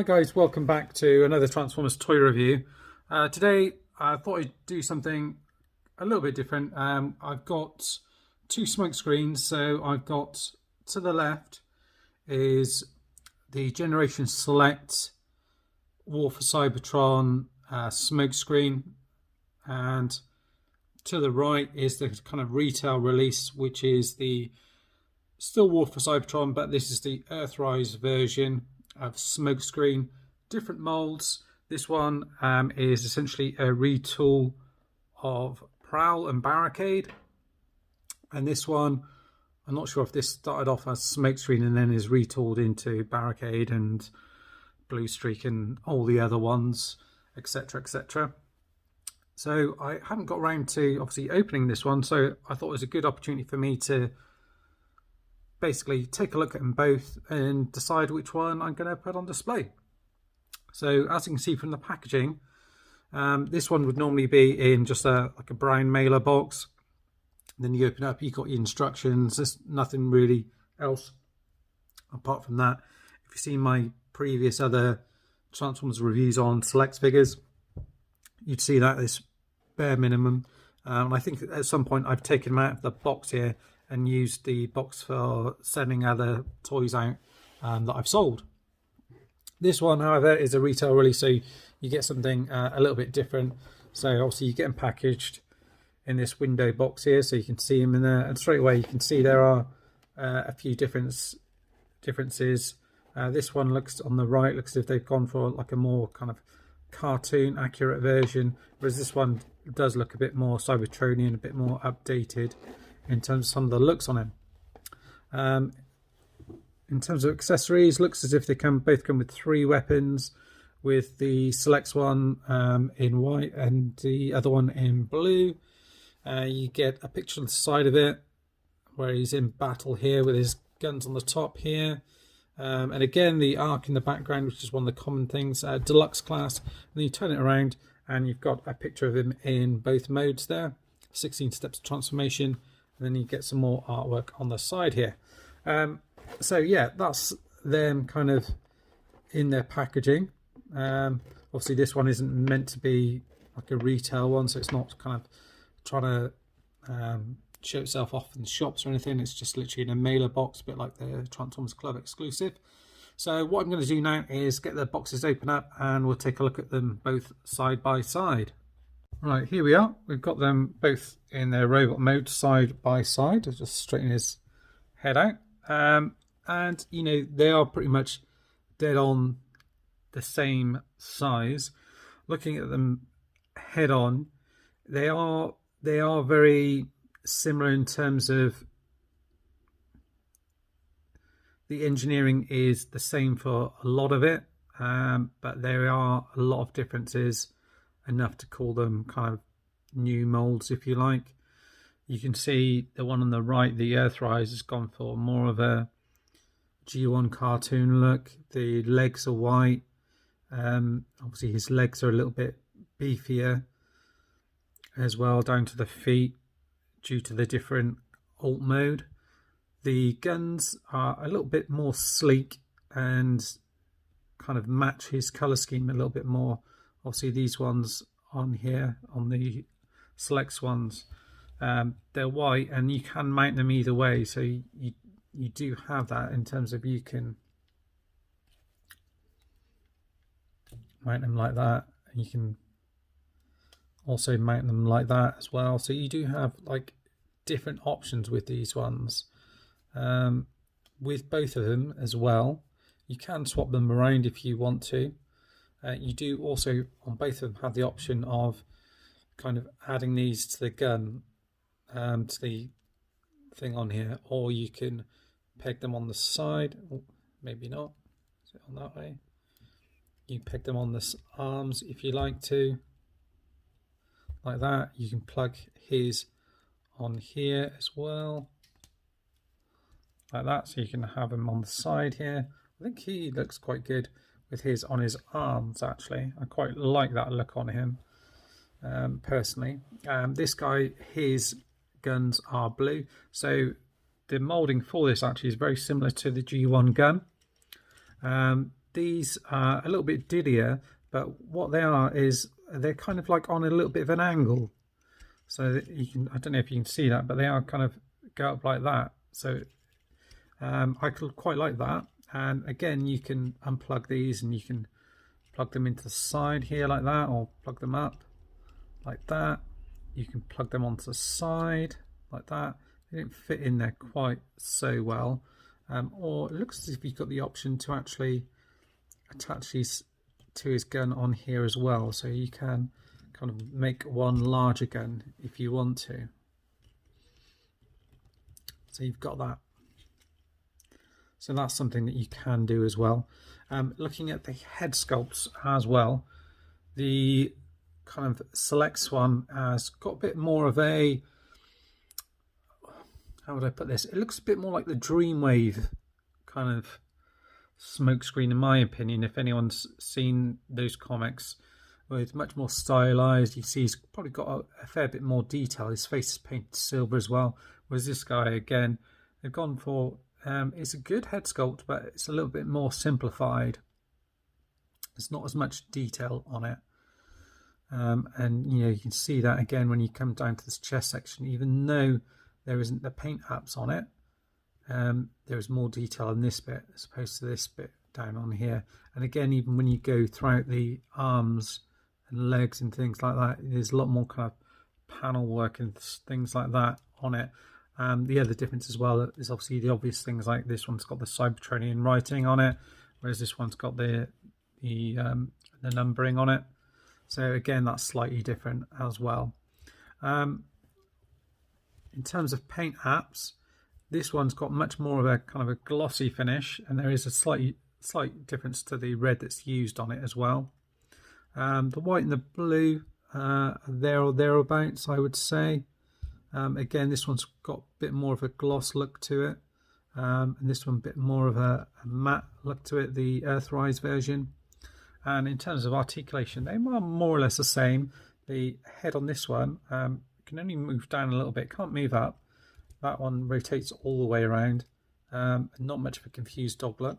Hi guys, welcome back to another Transformers toy review. Today I thought I'd do something a little bit different. I've got two smoke screens. So I've got, to the left is the Generation Select War for Cybertron smoke screen, and to the right is the kind of retail release, which is the still War for Cybertron, but this is the Earthrise version of Smokescreen. Different molds. This one is essentially a retool of Prowl and Barricade, and this one, I'm not sure if this started off as Smokescreen and then is retooled into Barricade and Blue Streak and all the other ones, etc, etc. So I haven't got around to obviously opening this one, so I thought it was a good opportunity for me to basically take a look at them both and decide which one I'm going to put on display. So as you can see from the packaging, this one would normally be in just like a brown mailer box. Then you open it up, you've got your instructions. There's nothing really else apart from that. If you've seen my previous other Transformers reviews on select figures, you'd see that it's bare minimum. And I think at some point I've taken them out of the box here and used the box for sending other toys out that I've sold. This one, however, is a retail release, so you get something a little bit different. So obviously you get them packaged in this window box here, so you can see them in there, and straight away you can see there are a few differences. This one looks on the right, looks as if they've gone for like a more kind of cartoon accurate version, whereas this one does look a bit more Cybertronian, a bit more updated in terms of some of the looks on him. In terms of accessories, looks as if they both come with 3 weapons, with the Selects one in white and the other one in blue. You get a picture on the side of it where he's in battle here with his guns on the top here. And again, the arc in the background, which is one of the common things, deluxe class. And then you turn it around and you've got a picture of him in both modes there. 16 steps of transformation. And then you get some more artwork on the side here. So yeah, that's them kind of in their packaging. Obviously this one isn't meant to be like a retail one, so it's not kind of trying to show itself off in the shops or anything. It's just literally in a mailer box, a bit like the Transformers Club exclusive. So what I'm going to do now is get the boxes open up and we'll take a look at them both side by side. Right, here we are. We've got them both in their robot mode side by side. I'll just straighten his head out. And, you know, they are pretty much dead on the same size. Looking at them head on, they are very similar in terms of the engineering is the same for a lot of it, but there are a lot of differences, enough to call them kind of new molds, if you like. You can see the one on the right, the Earthrise, has gone for more of a G1 cartoon look. The legs are white. Obviously his legs are a little bit beefier as well, down to the feet, due to the different alt mode. The guns are a little bit more sleek and kind of match his color scheme a little bit more. Obviously these ones on here, on the Selects ones, they're white, and you can mount them either way, so you do have that in terms of you can mount them like that, and you can also mount them like that as well. So you do have like different options with these ones. With both of them as well, you can swap them around if you want to. You do also on both of them have the option of kind of adding these to the gun, to the thing on here, or you can peg them on the side. Oh, maybe not. Is it on that way? You peg them on the arms if you like to, like that. You can plug his on here as well, like that, so you can have him on the side here. I think he looks quite good with his on his arms, actually. I quite like that look on him, personally. This guy, his guns are blue, so the moulding for this actually is very similar to the G1 gun. these are a little bit diddier, but what they are is they're kind of like on a little bit of an angle. So that you can, I don't know if you can see that, but they are kind of go up like that. So I quite like that. And again, you can unplug these and you can plug them into the side here like that, or plug them up like that. You can plug them onto the side like that. They didn't fit in there quite so well. Or it looks as if you've got the option to actually attach these to his gun on here as well. So you can kind of make one larger gun if you want to. So you've got that. So that's something that you can do as well. Looking at the head sculpts as well, the kind of Selects one has got a bit more of a, how would I put this? It looks a bit more like the Dreamwave kind of Smokescreen, in my opinion. If anyone's seen those comics, where it's much more stylized, you see he's probably got a fair bit more detail. His face is painted silver as well. Whereas this guy, again, they've gone for, it's a good head sculpt, but it's a little bit more simplified. There's not as much detail on it. And you know, you can see that again when you come down to this chest section, even though there isn't the paint apps on it, there is more detail in this bit as opposed to this bit down on here. And again, even when you go throughout the arms and legs and things like that, there's a lot more kind of panel work and things like that on it. The other difference as well is obviously the obvious things, like this one's got the Cybertronian writing on it, whereas this one's got the numbering on it. So again, that's slightly different as well. In terms of paint apps, this one's got much more of a kind of a glossy finish, and there is a slight difference to the red that's used on it as well. The white and the blue, there or thereabouts, I would say. Again, this one's got a bit more of a gloss look to it, and this one a bit more of a matte look to it, the Earthrise version. And in terms of articulation, they are more or less the same. The head on this one can only move down a little bit, can't move up. That one rotates all the way around, not much of a confused dog look.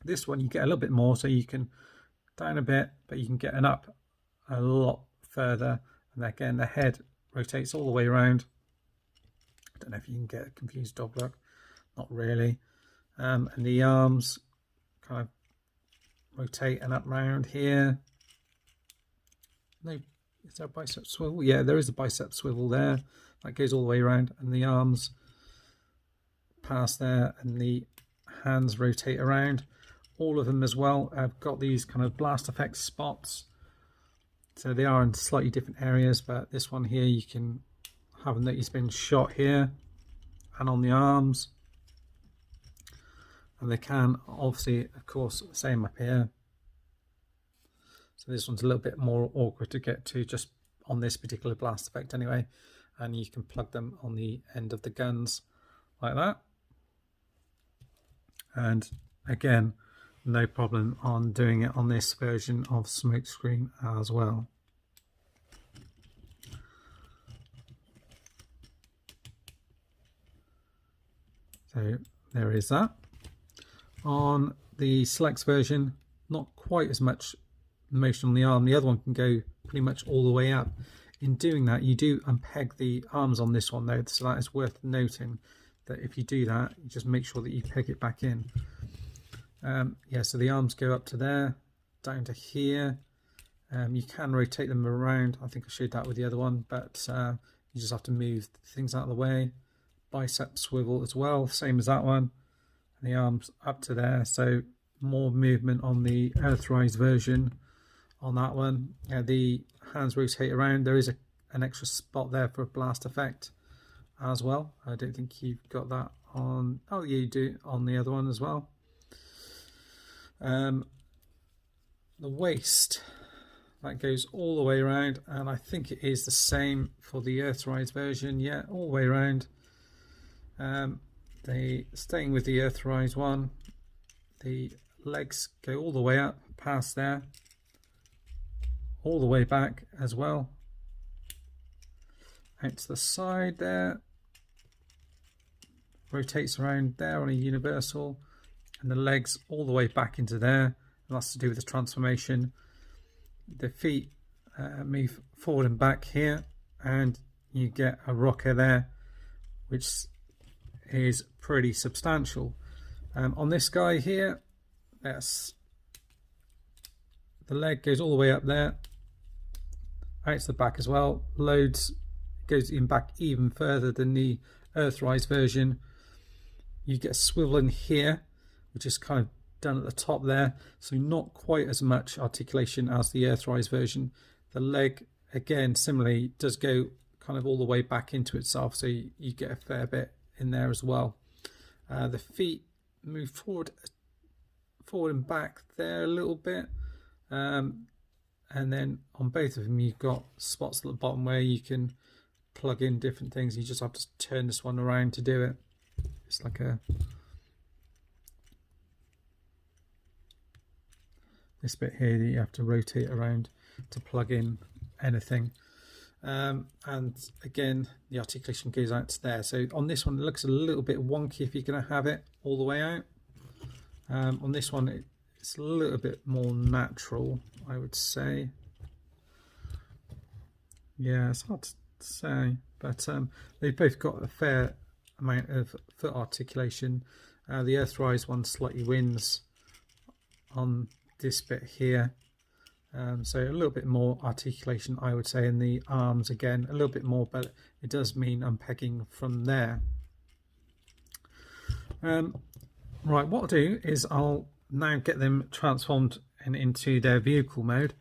This one you get a little bit more, so you can down a bit, but you can get an up a lot further. And again, the head rotates all the way around. I don't know if you can get a confused dog look, not really. And the arms kind of rotate and up round here. No, is there a bicep swivel? Yeah, there is a bicep swivel there. That goes all the way around, and the arms pass there, and the hands rotate around. All of them as well have got these kind of blast effect spots. So they are in slightly different areas, but this one here you can have that he's been shot here and on the arms. And they can obviously, of course, same up here. So this one's a little bit more awkward to get to just on this particular blast effect anyway. And you can plug them on the end of the guns like that. And again, no problem on doing it on this version of Smokescreen as well. So there is that. On the Selects version, not quite as much motion on the arm. The other one can go pretty much all the way up. In doing that, you do unpeg the arms on this one though, so that is worth noting, that if you do that, you just make sure that you peg it back in. Yeah, so the arms go up to there, down to here. You can rotate them around. I think I showed that with the other one, but you just have to move things out of the way. Bicep swivel as well, same as that one. And the arms up to there, so more movement on the Earthrise version on that one. The hands rotate around. There is an extra spot there for a blast effect as well. I don't think you've got that on, oh yeah, you do on the other one as well. The waist, that goes all the way around, and I think it is the same for the Earthrise version. Yeah, all the way around. Staying with the Earthrise one, the legs go all the way up past there, all the way back as well, out to the side there, rotates around there on a universal, and the legs all the way back into there, and that's to do with the transformation. The feet move forward and back here, and you get a rocker there, which is pretty substantial. On this guy here, that's the leg goes all the way up there, out to the back as well, loads, goes in back even further than the Earthrise version. You get a swivel in here, which is kind of done at the top there, so not quite as much articulation as the Earthrise version. The leg, again, similarly, does go kind of all the way back into itself, so you get a fair bit in there as well. The feet move forward and back there a little bit, and then on both of them you've got spots at the bottom where you can plug in different things. You just have to turn this one around to do it. It's like this bit here that you have to rotate around to plug in anything. And again, the articulation goes out to there. So on this one it looks a little bit wonky if you're going to have it all the way out. On this one it's a little bit more natural, I would say. Yeah, it's hard to say, but they've both got a fair amount of foot articulation. The Earthrise one slightly wins on this bit here, so a little bit more articulation, I would say, in the arms. Again, a little bit more, but it does mean I'm pegging from there. Right, what I'll do is I'll now get them transformed and into their vehicle mode.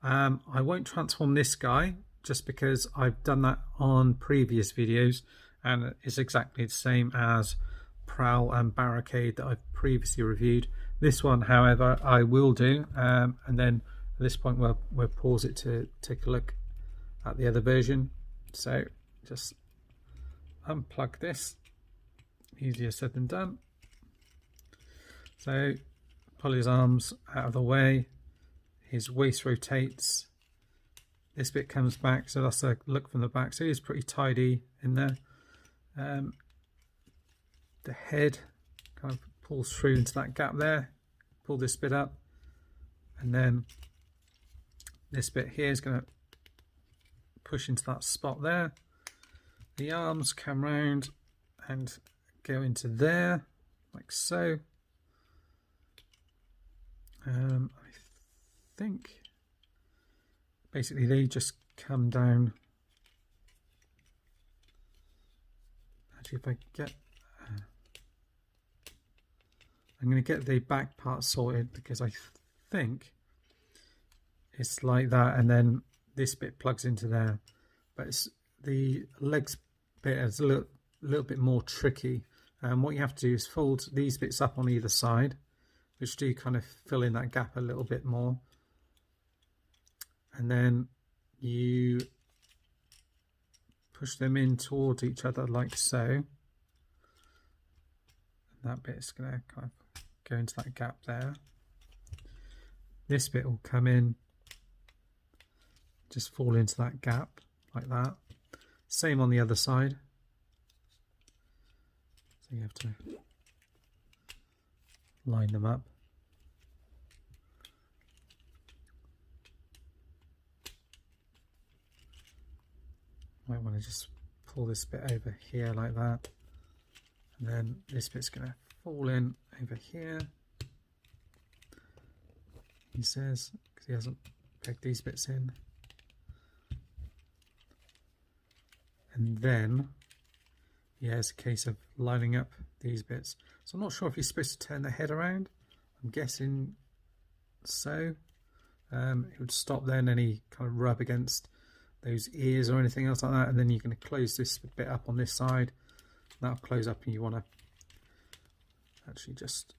I won't transform this guy just because I've done that on previous videos, and it's exactly the same as Prowl and Barricade that I've previously reviewed. This one, however, I will do, and then at this point we'll pause it to take a look at the other version. So just unplug this, easier said than done. So pull his arms out of the way, his waist rotates, this bit comes back, so that's a look from the back, so he's pretty tidy in there. The head kind of pulls through into that gap there, pull this bit up, and then this bit here is going to push into that spot there. The arms come round and go into there, like so. I think basically they just come down. Actually, if I get I'm going to get the back part sorted, because I think it's like that, and then this bit plugs into there, but it's the legs bit is a little bit more tricky, and what you have to do is fold these bits up on either side, which do kind of fill in that gap a little bit more, and then you push them in towards each other like so, and that bit's going to kind of go into that gap there. This bit will come in, just fall into that gap like that. Same on the other side, so you have to line them up. Might want to just pull this bit over here like that, and then this bit's going to fall in over here, he says, because he hasn't pegged these bits in. And then yeah, it's a case of lining up these bits. So I'm not sure if you're supposed to turn the head around. I'm guessing so. It would stop there, and then he kind of rub against those ears or anything else like that, and then you're going to close this bit up on this side. That'll close up, and you want to actually just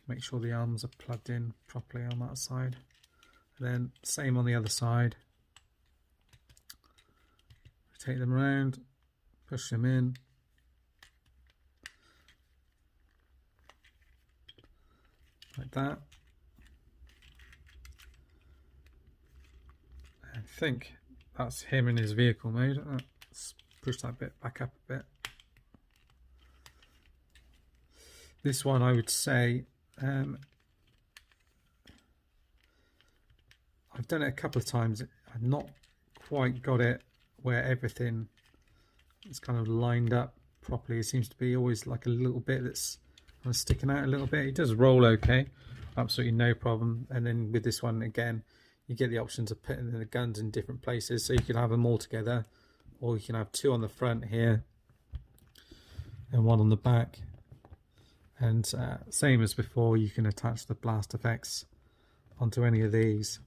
make sure the arms are plugged in properly on that side, and then same on the other side. Take them around, push them in, like that. I think that's him in his vehicle mode. Let's push that bit back up a bit. This one I would say, I've done it a couple of times. I've not quite got it where everything is kind of lined up properly. It seems to be always like a little bit that's kind of sticking out a little bit. It does roll okay, absolutely no problem. And then with this one again, you get the options of putting the guns in different places, so you can have them all together, or you can have two on the front here and one on the back. And same as before, you can attach the blast effects onto any of these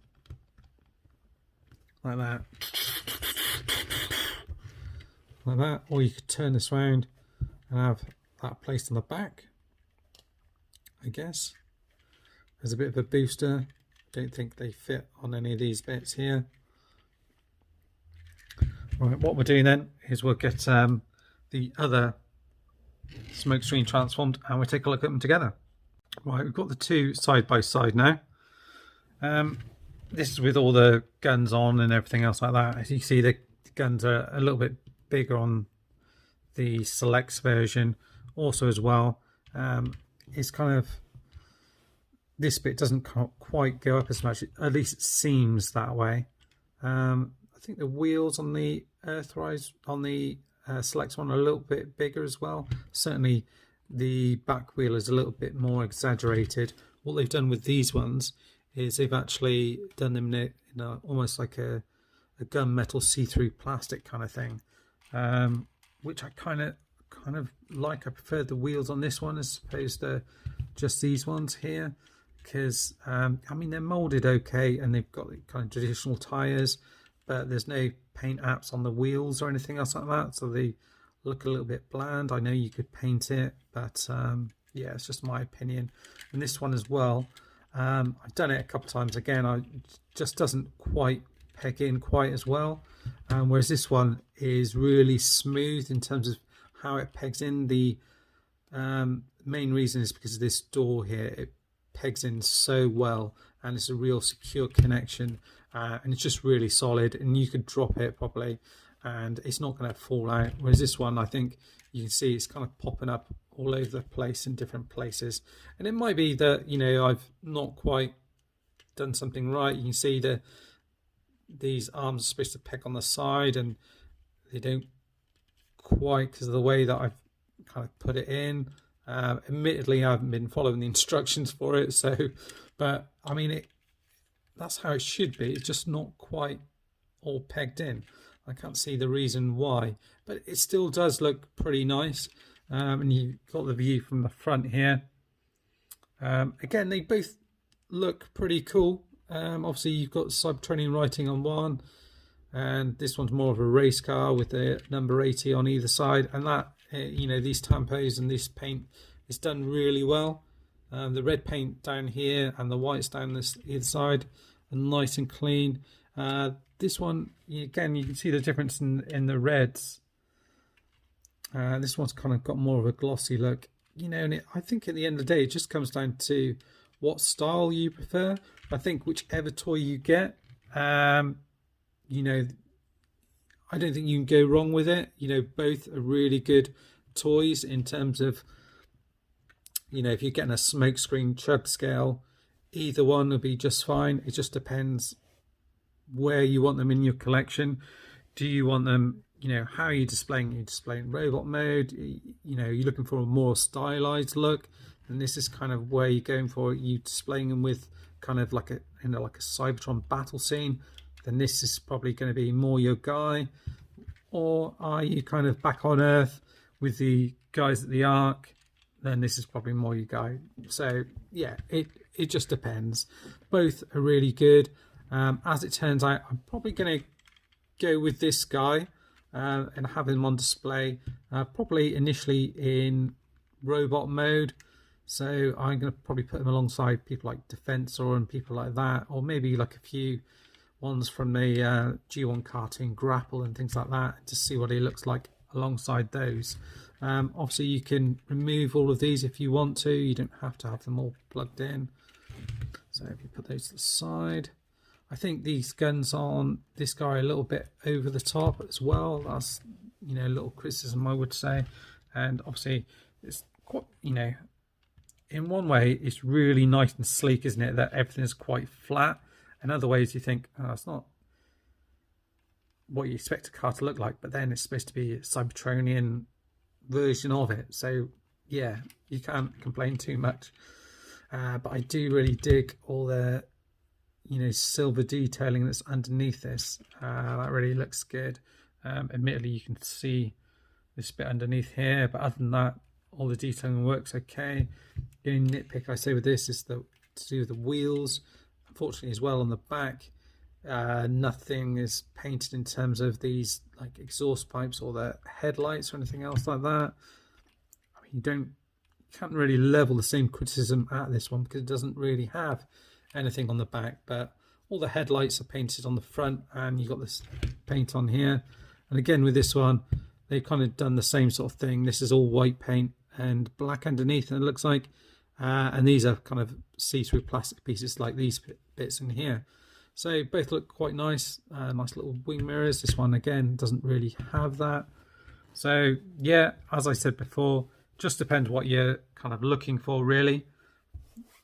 like that, like that. Or you could turn this round and have that placed on the back, I guess, as a bit of a booster. Don't think they fit on any of these bits here. Right, what we're doing then is we'll get the other Smokescreen transformed and we'll take a look at them together. Right, we've got the two side by side now. This is with all the guns on and everything else like that. As you can see, the guns are a little bit bigger on the Selects version also as well. It's kind of, this bit doesn't quite go up as much, at least it seems that way. I think the wheels on the Earthrise, on the Selects one, are a little bit bigger as well. Certainly the back wheel is a little bit more exaggerated. What they've done with these ones is they've actually done them in almost like a gunmetal see-through plastic kind of thing, which I kind of like. I prefer the wheels on this one as opposed to just these ones here, because I mean, they're molded okay and they've got kind of traditional tires, but there's no paint apps on the wheels or anything else like that, so they look a little bit bland. I know you could paint it, but yeah, it's just my opinion. And this one as well, I've done it a couple of times. Again, it just doesn't quite peg in quite as well, whereas this one is really smooth in terms of how it pegs in. The main reason is because of this door here. It pegs in so well and it's a real secure connection, and it's just really solid, and you could drop it properly and it's not going to fall out. Whereas this one, I think you can see it's kind of popping up all over the place in different places, and it might be that, you know, I've not quite done something right. You can see these arms are supposed to peg on the side and they don't quite, because of the way that I've kind of put it in. Admittedly, I haven't been following the instructions for it, so, but I mean, that's how it should be. It's just not quite all pegged in. I can't see the reason why, but it still does look pretty nice. And you've got the view from the front here. Again, they both look pretty cool. Obviously, you've got subterranean writing on one, and this one's more of a race car with the number 80 on either side, and that, you know, these tampos and this paint is done really well. The red paint down here and the whites down this either side are nice and clean. This one, again, you can see the difference in the reds. This one's kind of got more of a glossy look, you know, and I think at the end of the day, it just comes down to what style you prefer. I think whichever toy you get, you know, I don't think you can go wrong with it. You know, both are really good toys in terms of, you know, if you're getting a Smokescreen chug scale, either one will be just fine. It just depends where you want them in your collection. Do you want them, you know, how are you displaying? You're displaying robot mode, you know, you're looking for a more stylized look, and this is kind of where you're going for. You displaying them with kind of like a, you know, like a Cybertron battle scene, then this is probably going to be more your guy. Or are you kind of back on Earth with the guys at the Ark, then this is probably more your guy. So yeah, it just depends. Both are really good. As it turns out, I'm probably going to go with this guy and have him on display, probably initially in robot mode. So I'm going to probably put him alongside people like Defensor and people like that, or maybe like a few ones from the G1 cartoon Grapple and things like that, to see what he looks like alongside those. Obviously you can remove all of these if you want to. You don't have to have them all plugged in. So if you put those to the side, I think these guns on this guy are a little bit over the top as well. That's, you know, a little criticism I would say. And obviously it's quite, you know, in one way, it's really nice and sleek, isn't it? That everything is quite flat. In other ways, you think, oh, it's not what you expect a car to look like, but then it's supposed to be a Cybertronian version of it. So yeah, you can't complain too much. But I do really dig all the, you know, silver detailing that's underneath this. That really looks good. Admittedly, you can see this bit underneath here, but other than that, all the detailing works okay. The only nitpick I say with this is to do with the wheels. Unfortunately, as well on the back, nothing is painted in terms of these like exhaust pipes or the headlights or anything else like that. I mean, you can't really level the same criticism at this one because it doesn't really have anything on the back, but all the headlights are painted on the front, and you've got this paint on here. And again with this one, they've kind of done the same sort of thing. This is all white paint and black underneath, and it looks like, and these are kind of see-through plastic pieces like these bits in here. So both look quite nice. Nice little wing mirrors. This one again doesn't really have that. So yeah, as I said before, just depends what you're kind of looking for really,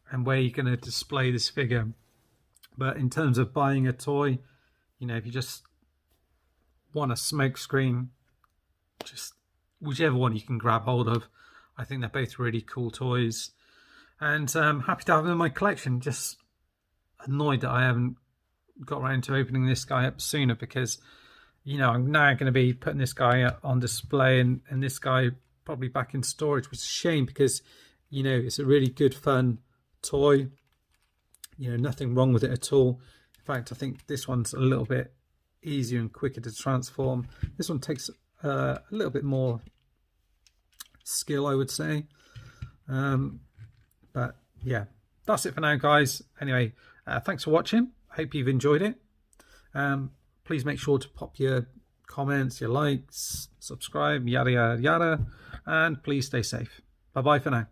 and where you're going to display this figure. But in terms of buying a toy, you know, if you just want a Smokescreen, just whichever one you can grab hold of. I think they're both really cool toys, and I'm happy to have them in my collection. Just annoyed that I haven't got around to opening this guy up sooner, because, you know, I'm now going to be putting this guy on display and this guy probably back in storage, which is a shame, because, you know, it's a really good fun toy. You know, nothing wrong with it at all. In fact, I think this one's a little bit easier and quicker to transform. This one takes a little bit more skill, I would say. But yeah, that's it for now, guys. Anyway, thanks for watching. I hope you've enjoyed it. Please make sure to pop your comments, your likes, subscribe, yada yada yada, and please stay safe. Bye bye for now.